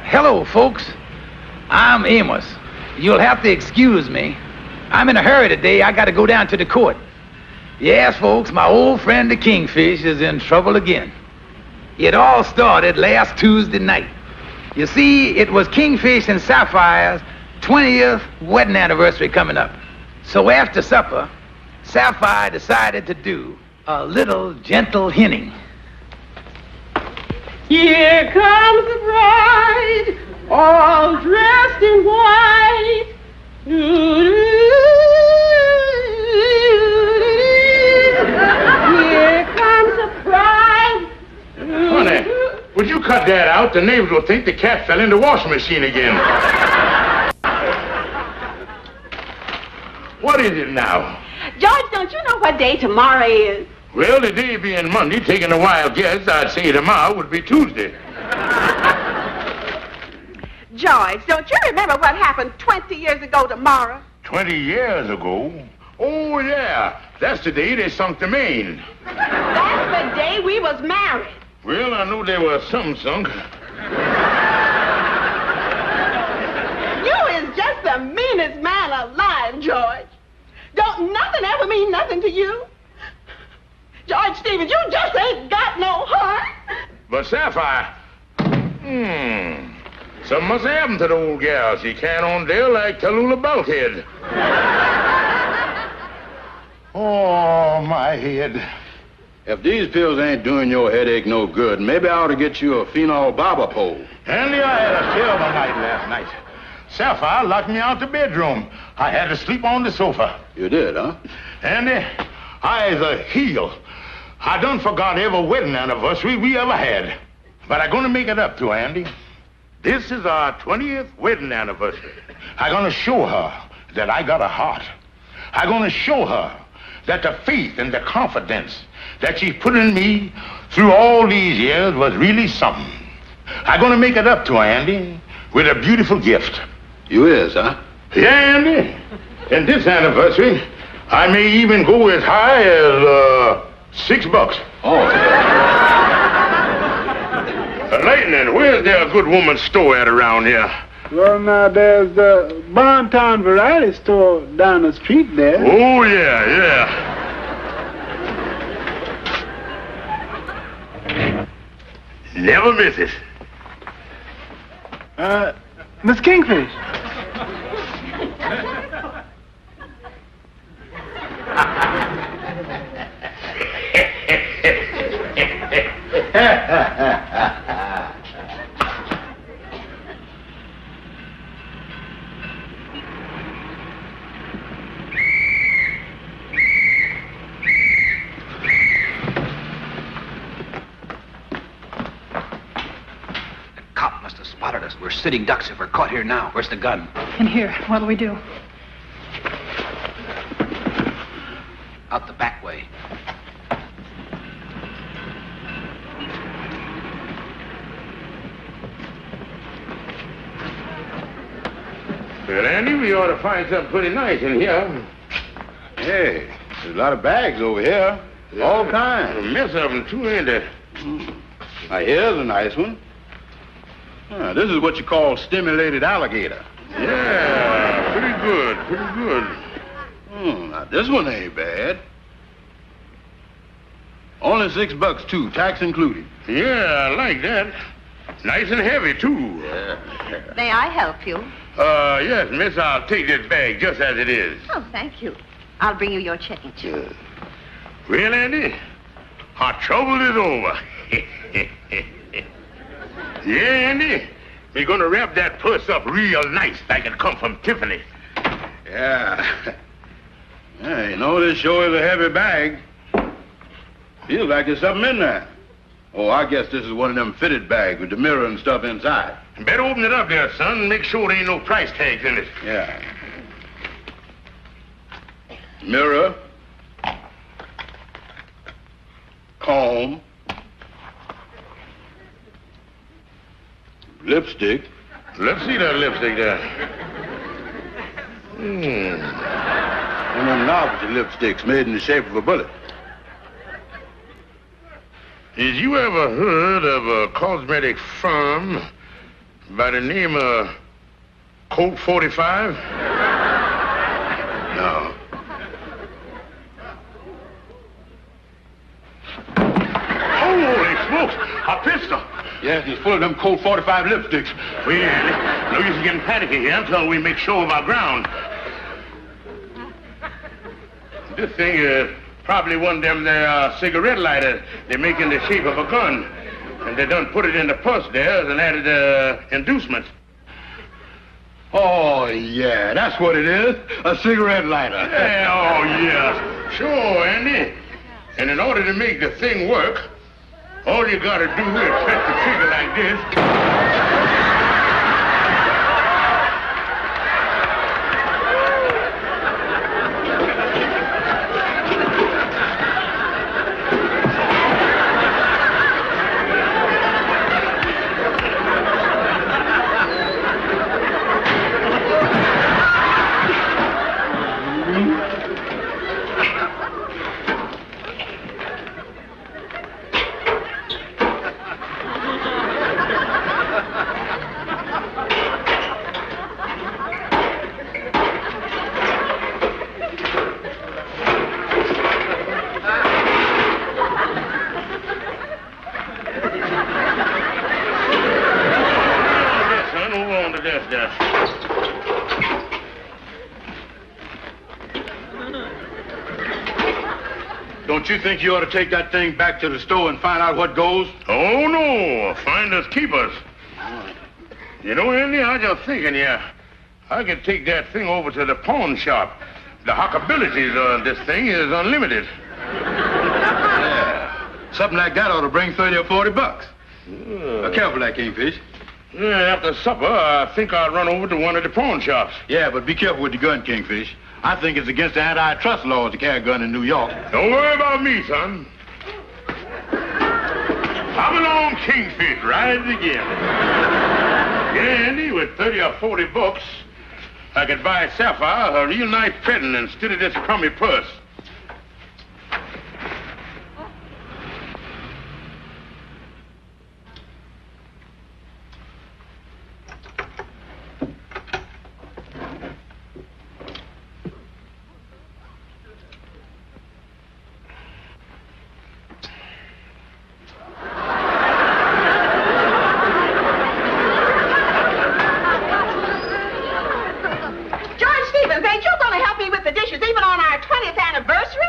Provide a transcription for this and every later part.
Hello, folks. I'm Amos. You'll have to excuse me. I'm in a hurry today. I got to go down to the court. Yes, folks, my old friend the Kingfish is in trouble again. It all started last Tuesday night. You see, it was Kingfish and Sapphire's 20th wedding anniversary coming up. So after supper, Sapphire decided to do a little gentle hinting. Here comes the bride, all dressed in white. Here comes the bride. Honey, would you cut that out? The neighbors will think the cat fell in the washing machine again. What is it now? George, don't you know what day tomorrow is? Well, the day being Monday, taking a wild guess, I'd say tomorrow would be Tuesday. George, don't you remember what happened 20 years ago tomorrow? 20 years ago? Oh, yeah. That's the day they sunk the Maine. That's the day we was married. Well, I know there was some sunk. You is just the meanest man alive, George. Don't nothing ever mean nothing to you. George Stevens, you just ain't got no heart. But Sapphire, something must have happened to the old gal. She can't on there like Tallulah Bulkhead. Oh, my head. If these pills ain't doing your headache no good, maybe I ought to get you a phenol barber pole. Andy, I had a terrible night last night. Sapphire locked me out the bedroom. I had to sleep on the sofa. You did, huh? Andy, I's a heel. I done forgot every wedding anniversary we ever had. But I'm gonna make it up to Andy. This is our 20th wedding anniversary. I'm gonna show her that I got a heart. I'm gonna show her that the faith and the confidence that she put in me through all these years was really something. I'm gonna make it up to her, Andy, with a beautiful gift. You is, huh? Yeah, Andy. And this anniversary, I may even go as high as, $6. Oh. Lightning, where's there a good woman's store at around here? Well, now, there's the Bontown Variety Store down the street there. Oh, yeah. Never miss it. Miss Kingfish. We're sitting ducks if we're caught here now. Where's the gun? In here. What'll we do? Out the back way. Well, Andy, we ought to find something pretty nice in here. Hey, there's a lot of bags over here. All kinds. A mess of them, too, ain't there? Now, here's a nice one. This is what you call stimulated alligator. Yeah, pretty good. Now this one ain't bad. Only $6 too, tax included. Yeah, I like that. Nice and heavy, too. Yeah. May I help you? Yes, miss, I'll take this bag just as it is. Oh, thank you. I'll bring you your change. Well, Andy, our trouble is over. Yeah, Andy, we're gonna wrap that purse up real nice like it come from Tiffany. Yeah. Yeah, you know, this sure is a heavy bag. Feels like there's something in there. Oh, I guess this is one of them fitted bags with the mirror and stuff inside. Better open it up there, son, and make sure there ain't no price tags in it. Yeah. mirror, comb, lipstick. Let's see that lipstick there. One of them novelty lipsticks made in the shape of a bullet. Did you ever heard of a cosmetic firm by the name of Colt 45? No. Holy smokes! A pistol! Yes, he's full of them Colt 45 lipsticks. Wait, Andy. No use in getting panicky here until we make sure of our ground. This thing is probably one of them there cigarette lighters they make in the shape of a gun. And they done put it in the purse there and added inducements. Oh, yeah, that's what it is. A cigarette lighter. Yeah, oh, yes. Sure, Andy. And in order to make the thing work, all you gotta do is press the trigger like this. Don't you think you ought to take that thing back to the store and find out what goes? Oh, no. Finders keepers. You know, Andy, I was just thinking, I could take that thing over to the pawn shop. The hockabilities of this thing is unlimited. Yeah. Something like that ought to bring 30 or 40 bucks. Careful that, Kingfish. Yeah, after supper, I think I'll run over to one of the pawn shops. Yeah, but be careful with the gun, Kingfish. I think it's against the antitrust laws to carry a gun in New York. Don't worry about me, son. Come along, Kingfish, ride it again. Yeah, Andy, with 30 or 40 bucks, I could buy Sapphire a real nice present instead of this crummy purse.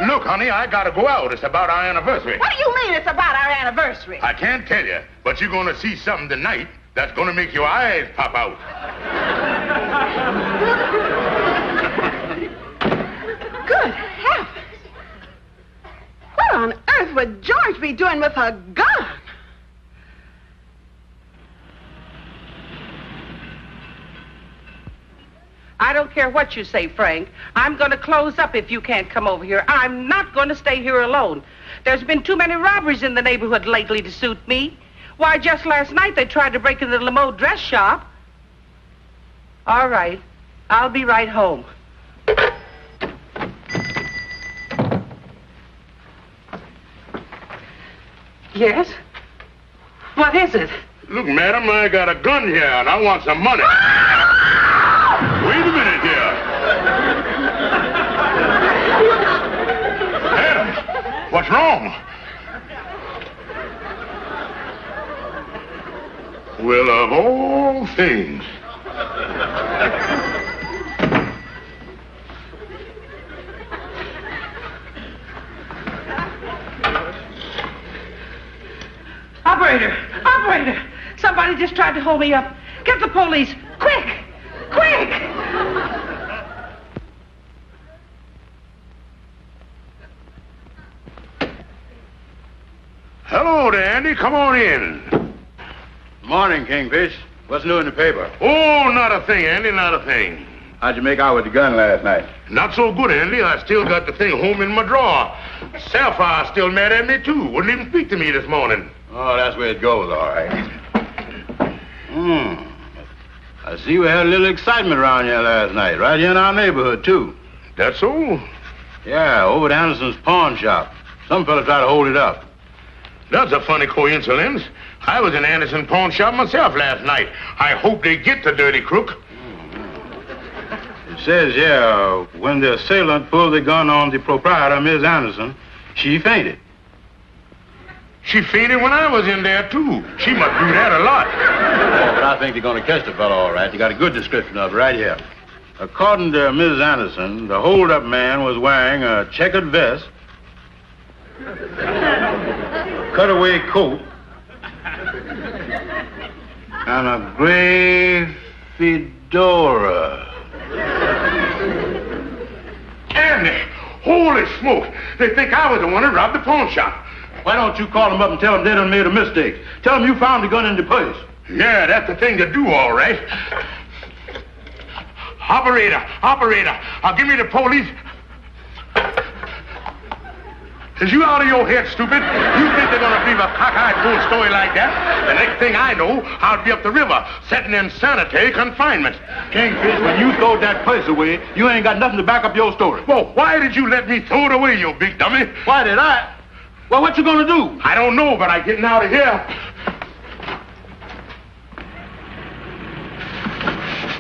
Look, honey, I gotta go out. It's about our anniversary. What do you mean it's about our anniversary? I can't tell you, but you're gonna see something tonight that's gonna make your eyes pop out. Good heavens! What on earth would George be doing with a gun? I don't care what you say, Frank. I'm going to close up if you can't come over here. I'm not going to stay here alone. There's been too many robberies in the neighborhood lately to suit me. Why, just last night they tried to break into the Lamo dress shop. All right. I'll be right home. Yes? What is it? Look, madam, I got a gun here, and I want some money. Wait a minute here. Madam, what's wrong? Well, of all things. Operator! Operator! Somebody just tried to hold me up. Get the police! Quick! Quick! Hello there, Andy. Come on in. Morning, Kingfish. What's new in the paper? Oh, not a thing, Andy, not a thing. How'd you make out with the gun last night? Not so good, Andy. I still got the thing home in my drawer. Sapphire's still mad at me, too. Wouldn't even speak to me this morning. Oh, that's where it goes, all right. I see we had a little excitement around here last night, right here in our neighborhood, too. That's so? Yeah, over at Anderson's pawn shop. Some fella tried to hold it up. That's a funny coincidence. I was in Anderson pawn shop myself last night. I hope they get the dirty crook. It says, yeah, when the assailant pulled the gun on the proprietor, Miss Anderson, she fainted. She fainted when I was in there, too. She must do that a lot. Oh, but I think they're going to catch the fellow all right. You got a good description of it right here. According to Miss Anderson, the hold-up man was wearing a checkered vest, cutaway coat, and a gray fedora. Andy, holy smoke. They think I was the one who robbed the pawn shop. Why don't you call them up and tell them they done made a mistake? Tell them you found the gun in the purse. Yeah, that's the thing to do, all right. Operator, give me the police. Is you out of your head, stupid? You think they're gonna believe a cockeyed bull story like that? The next thing I know, I'll be up the river, sitting in sanitary confinement. Kingfish, when you throwed that purse away, you ain't got nothing to back up your story. Well, why did you let me throw it away, you big dummy? Why did I? Well, what you gonna do? I don't know, but I'm getting out of here.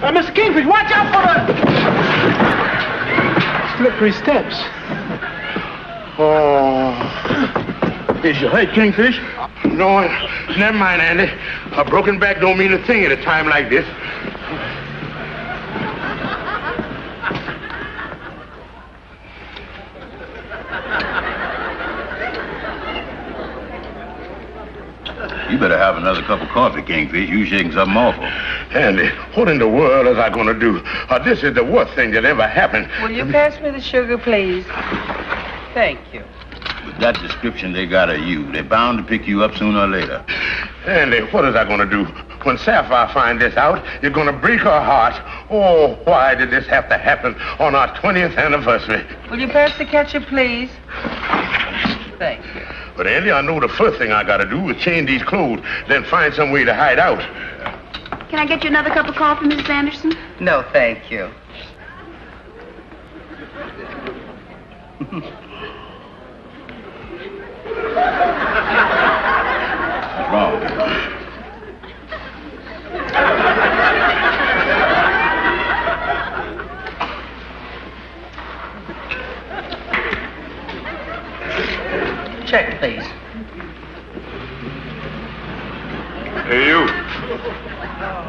Mr. Kingfish, watch out for the slippery steps. Oh. Is your head, Kingfish? No, never mind, Andy. A broken back don't mean a thing at a time like this. You better have another cup of coffee, Kingfish. You shaking something awful. Andy, what in the world is I going to do? This is the worst thing that ever happened. Will you pass me the sugar, please? Thank you. With that description they got of you, they're bound to pick you up sooner or later. Andy, what is I going to do? When Sapphire finds this out, you're going to break her heart. Oh, why did this have to happen on our 20th anniversary? Will you pass the ketchup, please? Thank you. But, Andy, I know the first thing I got to do is change these clothes, then find some way to hide out. Can I get you another cup of coffee, Mrs. Anderson? No, thank you. What's wrong? Check, please. Hey, you.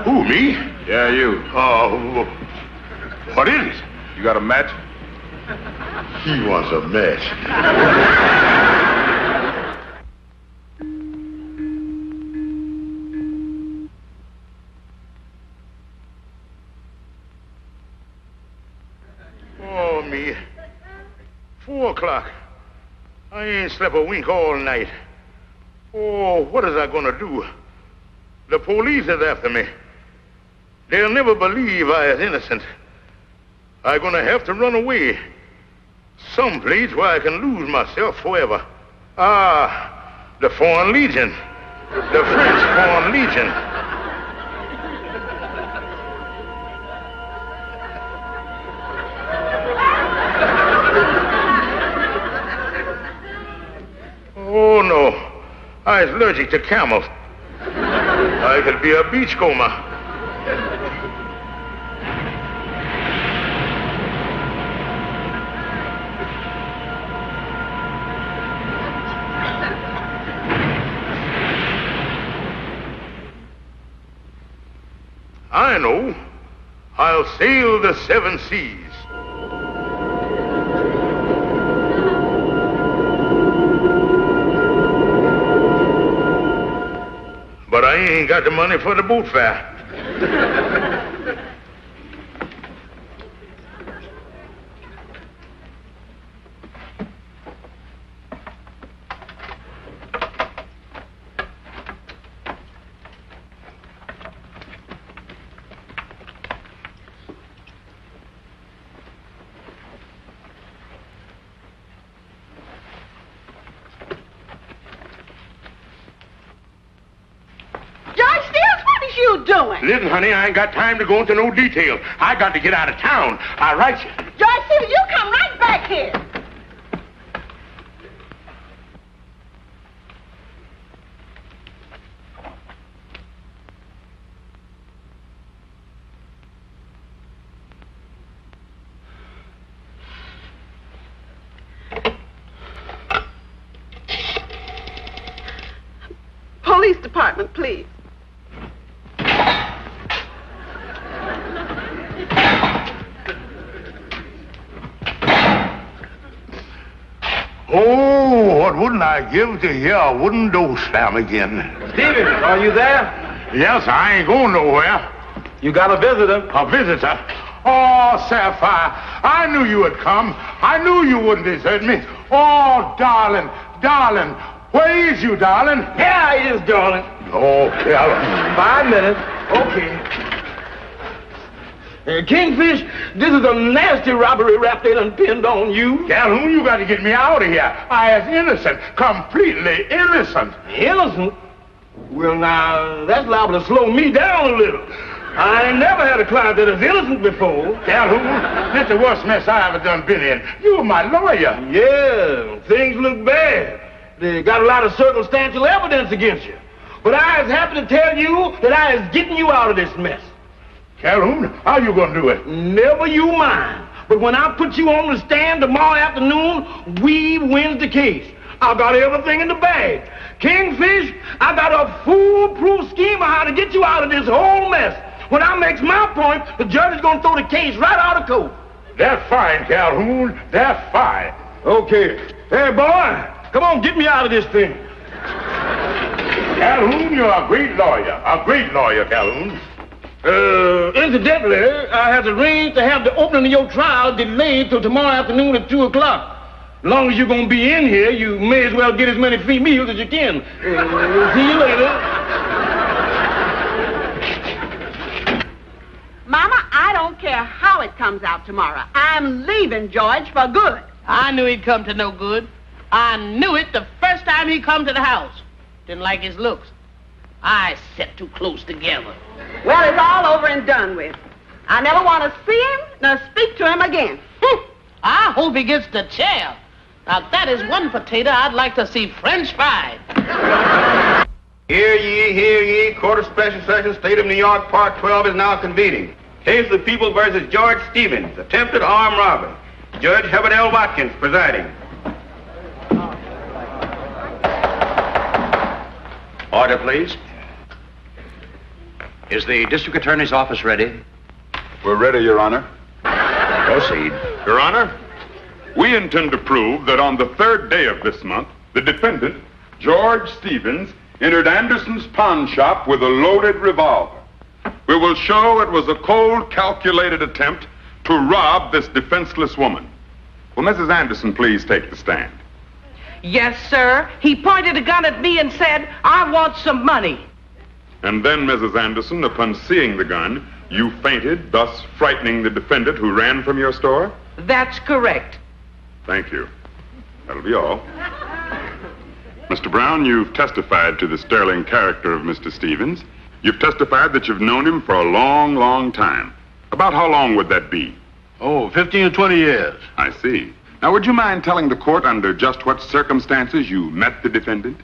Who, me? Yeah, you. Oh, what is it? You got a match? He wants a match. Oh, me. 4 o'clock. I ain't slept a wink all night. Oh, what is I gonna do? The police is after me. They'll never believe I is innocent. I'm gonna have to run away. Someplace where I can lose myself forever. Ah, the Foreign Legion. The French Foreign Legion. Oh, no. I is allergic to camels. I could be a beachcomber. I know. I'll sail the 7 seas. But I ain't got the money for the boat fare. doing? Listen, honey, I ain't got time to go into no detail. I got to get out of town. I'll write you. George Stevens, you come right back here. Police department, please. Oh, what wouldn't I give to hear a wooden door slam again? Stevens, are you there? Yes, I ain't going nowhere. You got a visitor. A visitor? Oh, Sapphire, I knew you would come. I knew you wouldn't desert me. Oh, darling, darling. Where is you, darling? Here he is, darling. Oh, Calvin. 5 minutes. Okay. Kingfish, this is a nasty robbery rap they done pinned on you. Calhoun, you got to get me out of here. I is innocent, completely innocent. Innocent? Well, now, that's liable to slow me down a little. I ain't never had a client that is innocent before. Calhoun, this is the worst mess I ever done been in. You're my lawyer. Yeah, things look bad. They got a lot of circumstantial evidence against you. But I is happy to tell you that I is getting you out of this mess. Calhoun, how you gonna do it? Never you mind. But when I put you on the stand tomorrow afternoon, we wins the case. I got everything in the bag. Kingfish, I got a foolproof scheme of how to get you out of this whole mess. When I makes my point, the judge is gonna throw the case right out of court. That's fine, Calhoun. That's fine. Okay. Hey, boy, come on, get me out of this thing. Calhoun, you're a great lawyer, Calhoun. Incidentally, I have arranged to have the opening of your trial delayed till tomorrow afternoon at 2 o'clock. As long as you're going to be in here, you may as well get as many free meals as you can. See you later. Mama, I don't care how it comes out tomorrow. I'm leaving George for good. I knew he'd come to no good. I knew it the first time he come to the house. Didn't like his looks. I sat too close together. Well, it's all over and done with. I never want to see him nor speak to him again. I hope he gets the chair. Now, that is one potato I'd like to see French fried. Hear ye, Court of Special Sessions, State of New York, Part 12 is now convening. Case of the People versus George Stevens, attempted armed robbery. Judge Herbert L. Watkins presiding. Order, please. Is the district attorney's office ready? We're ready, Your Honor. Proceed. Your Honor, we intend to prove that on the 3rd day of this month, the defendant, George Stevens, entered Anderson's pawn shop with a loaded revolver. We will show it was a cold, calculated attempt to rob this defenseless woman. Will Mrs. Anderson please take the stand? Yes, sir. He pointed a gun at me and said, I want some money. And then, Mrs. Anderson, upon seeing the gun, you fainted, thus frightening the defendant who ran from your store? That's correct. Thank you. That'll be all. Mr. Brown, you've testified to the sterling character of Mr. Stevens. You've testified that you've known him for a long, long time. About how long would that be? Oh, 15 or 20 years. I see. Now, would you mind telling the court under just what circumstances you met the defendant?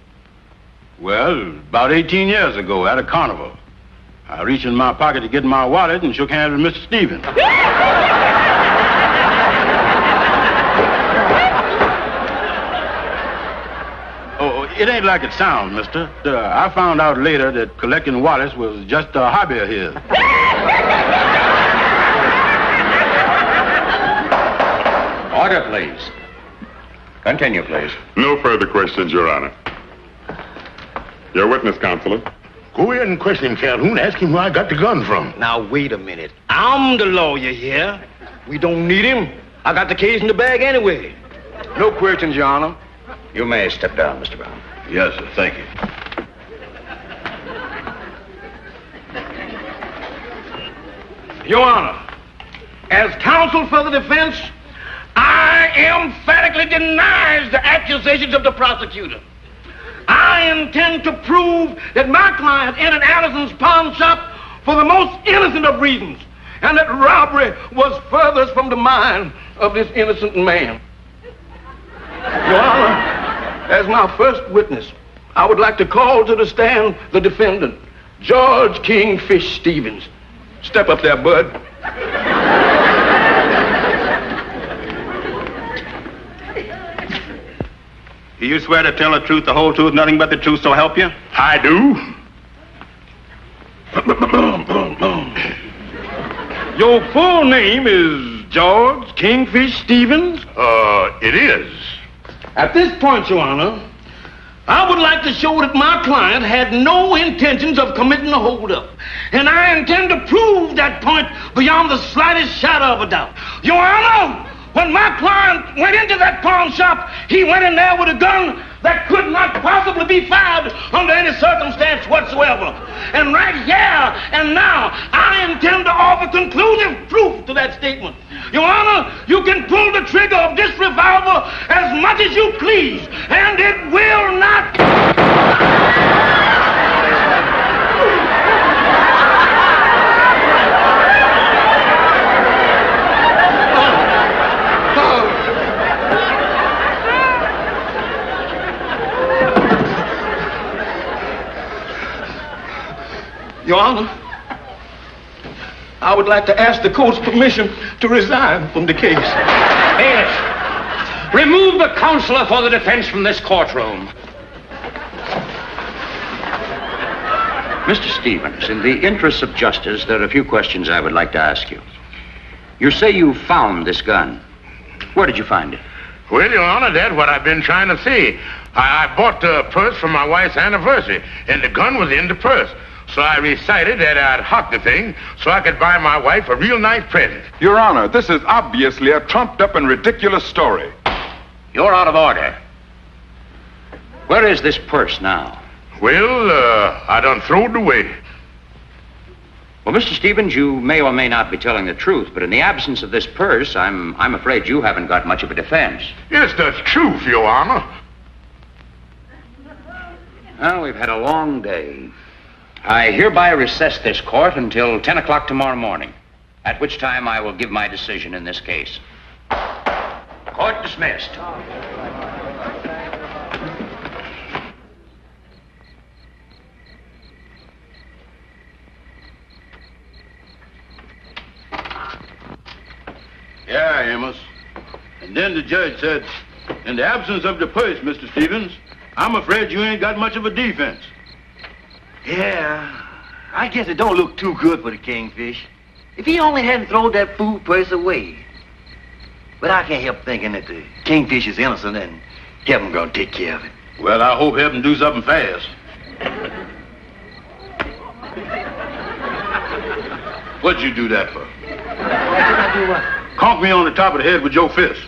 Well, about 18 years ago at a carnival. I reached in my pocket to get my wallet and shook hands with Mr. Stevens. Oh, it ain't like it sounds, mister. I found out later that collecting wallets was just a hobby of his. Order, please. Continue, please. No further questions, Your Honor. Your witness, Counselor. Go ahead and question him, Calhoun. Ask him where I got the gun from. Now, wait a minute. I'm the lawyer here. We don't need him. I got the case in the bag anyway. No questions, Your Honor. You may step down, Mr. Brown. Yes, sir. Thank you. Your Honor, as counsel for the defense, I emphatically denies the accusations of the prosecutor. I intend to prove that my client entered Anderson's pawn shop for the most innocent of reasons, and that robbery was furthest from the mind of this innocent man. Your Honor, as my first witness, I would like to call to the stand the defendant, George Kingfish Stevens. Step up there, bud. Do you swear to tell the truth, the whole truth, nothing but the truth, so help you? I do. Your full name is George Kingfish Stevens? It is. At this point, Your Honor, I would like to show that my client had no intentions of committing a holdup. And I intend to prove that point beyond the slightest shadow of a doubt. Your Honor, when my client went into that pawn shop, he went in there with a gun that could not possibly be fired under any circumstance whatsoever. And right here and now, I intend to offer conclusive proof to that statement. Your Honor, you can pull the trigger of this revolver as much as you please, and it will not... Your Honor, I would like to ask the court's permission to resign from the case. Bailiff, remove the counselor for the defense from this courtroom. Mr. Stevens, in the interests of justice, there are a few questions I would like to ask you. You say you found this gun. Where did you find it? Well, Your Honor, that's what I've been trying to say. I bought the purse for my wife's anniversary, and the gun was in the purse. So I recited that I'd hock the thing so I could buy my wife a real nice present. Your Honor, this is obviously a trumped-up and ridiculous story. You're out of order. Where is this purse now? Well, I done throwed it away. Well, Mr. Stevens, you may or may not be telling the truth, but in the absence of this purse, I'm afraid you haven't got much of a defense. It's the truth, Your Honor. Well, we've had a long day. I hereby recess this court until 10 o'clock tomorrow morning, at which time I will give my decision in this case. Court dismissed. Yeah, Amos. And then the judge said, in the absence of the purse, Mr. Stevens, I'm afraid you ain't got much of a defense. Yeah, I guess it don't look too good for the Kingfish. If he only hadn't thrown that food purse away. But I can't help thinking that the Kingfish is innocent and heaven gonna take care of it. Well, I hope heaven do something fast. What'd you do that for? I do what? Conk me on the top of the head with your fist.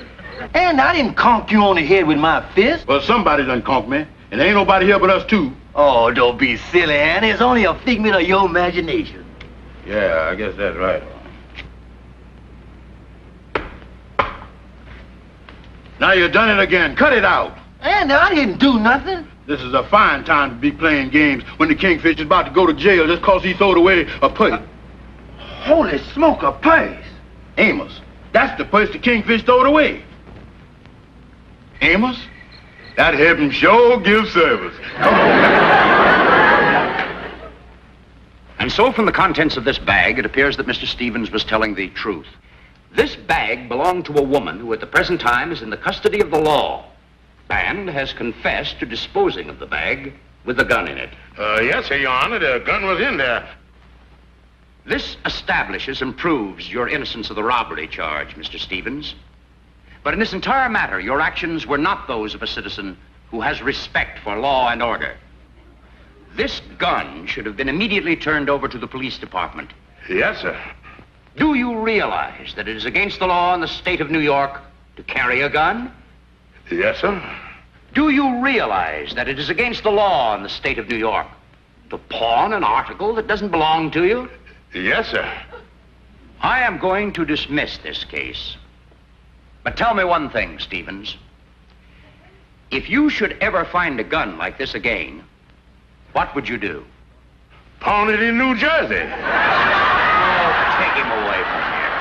And I didn't conk you on the head with my fist. Well, somebody done conk me, and there ain't nobody here but us two. Oh, don't be silly, Annie. It's only a figment of your imagination. Yeah, I guess that's right. Now you done it again. Cut it out. And I didn't do nothing. This is a fine time to be playing games when the Kingfish is about to go to jail just cause he throwed away a purse. Holy smoke, a purse. Amos, that's the purse the Kingfish throwed away. Amos, that heaven sure gives service. Come on. And so from the contents of this bag, it appears that Mr. Stevens was telling the truth. This bag belonged to a woman who at the present time is in the custody of the law and has confessed to disposing of the bag with the gun in it. Yes, sir, Your Honor, the gun was in there. This establishes and proves your innocence of the robbery charge, Mr. Stevens. But in this entire matter, your actions were not those of a citizen who has respect for law and order. This gun should have been immediately turned over to the police department. Yes, sir. Do you realize that it is against the law in the state of New York to carry a gun? Yes, sir. Do you realize that it is against the law in the state of New York to pawn an article that doesn't belong to you? Yes, sir. I am going to dismiss this case. But tell me one thing, Stevens. If you should ever find a gun like this again, what would you do? Pawned it in New Jersey. Oh, take him away from here.